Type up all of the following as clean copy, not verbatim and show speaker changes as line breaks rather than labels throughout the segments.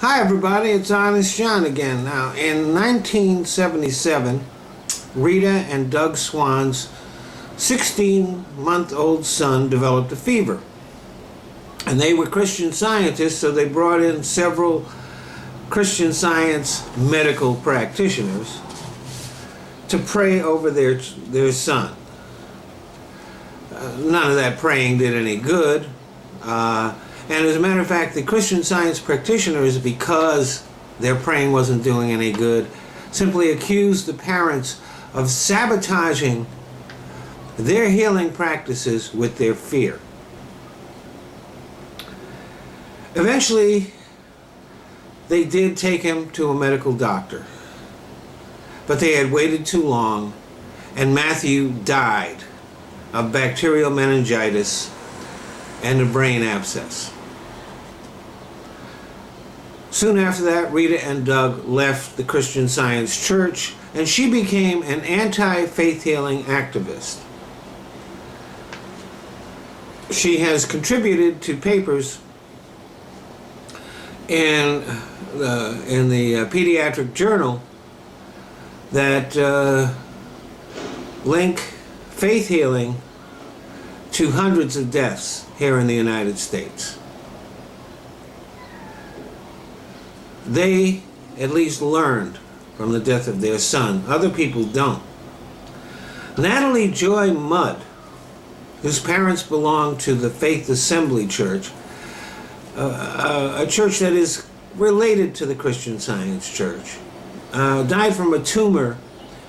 Hi everybody, it's Honest John again. Now, in 1977, Rita and Doug Swan's 16-month-old son developed a fever. And they were Christian scientists, so they brought in several Christian Science medical practitioners to pray over their son. None of that praying did any good. And as a matter of fact, the Christian Science practitioners, because their praying wasn't doing any good, simply accused the parents of sabotaging their healing practices with their fear. Eventually, they did take him to a medical doctor, but they had waited too long, and Matthew died of bacterial meningitis and a brain abscess. Soon after that, Rita and Doug left the Christian Science Church, and she became an anti-faith healing activist. She has contributed to papers in the Pediatric Journal that link faith healing to hundreds of deaths here in the United States. They at least learned from the death of their son. Other people don't. Natalie Joy Mudd, whose parents belong to the Faith Assembly Church, a church that is related to the Christian Science Church, died from a tumor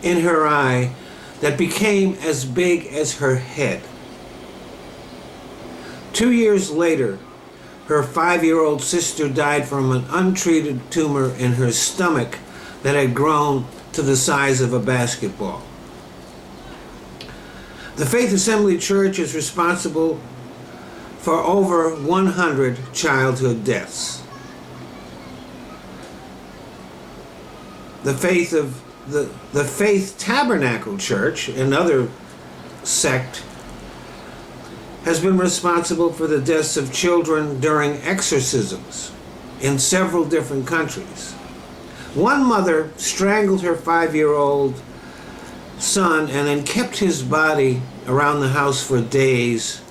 in her eye that became as big as her head. 2 years later, her 5-year-old sister died from an untreated tumor in her stomach that had grown to the size of a basketball. The Faith Assembly Church is responsible for over 100 childhood deaths. The Faith Tabernacle Church, another sect, has been responsible for the deaths of children during exorcisms in several different countries. One mother strangled her 5-year-old son and then kept his body around the house for days,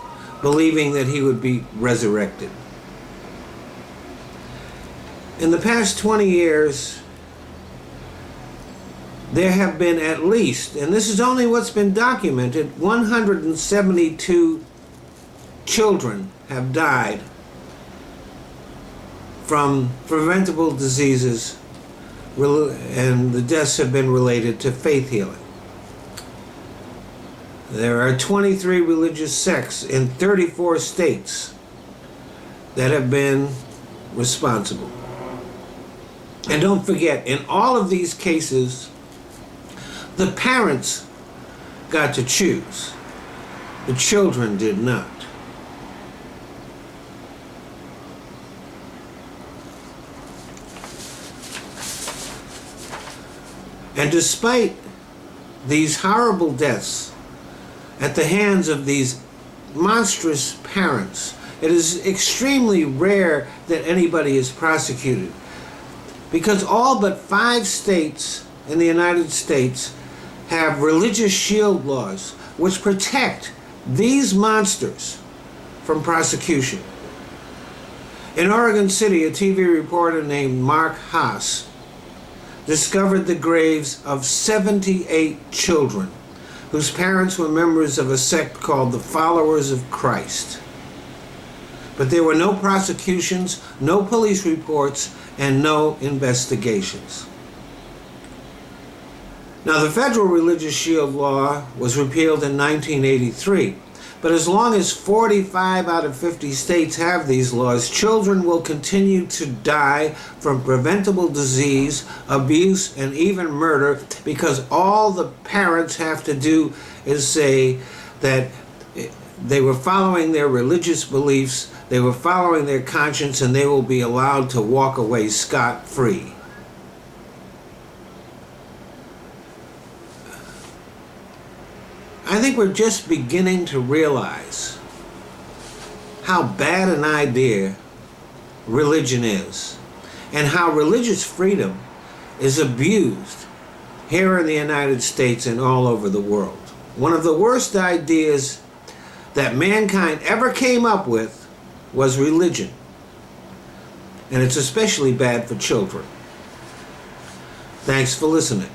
believing that he would be resurrected. In the past 20 years, there have been at least, and this is only what's been documented, 172 children have died from preventable diseases, and the deaths have been related to faith healing. There are 23 religious sects in 34 states that have been responsible. And don't forget, in all of these cases, the parents got to choose. The children did not. And despite these horrible deaths at the hands of these monstrous parents, it is extremely rare that anybody is prosecuted, because all but 5 states in the United States have religious shield laws which protect these monsters from prosecution. In Oregon City, a TV reporter named Mark Haas discovered the graves of 78 children whose parents were members of a sect called the Followers of Christ. But there were no prosecutions, no police reports, and no investigations. Now, the federal religious shield law was repealed in 1983, but as long as 45 out of 50 states have these laws, children will continue to die from preventable disease, abuse, and even murder, because all the parents have to do is say that they were following their religious beliefs, they were following their conscience, and they will be allowed to walk away scot-free. I think we're just beginning to realize how bad an idea religion is and how religious freedom is abused here in the United States and all over the world. One of the worst ideas that mankind ever came up with was religion. And it's especially bad for children. Thanks for listening.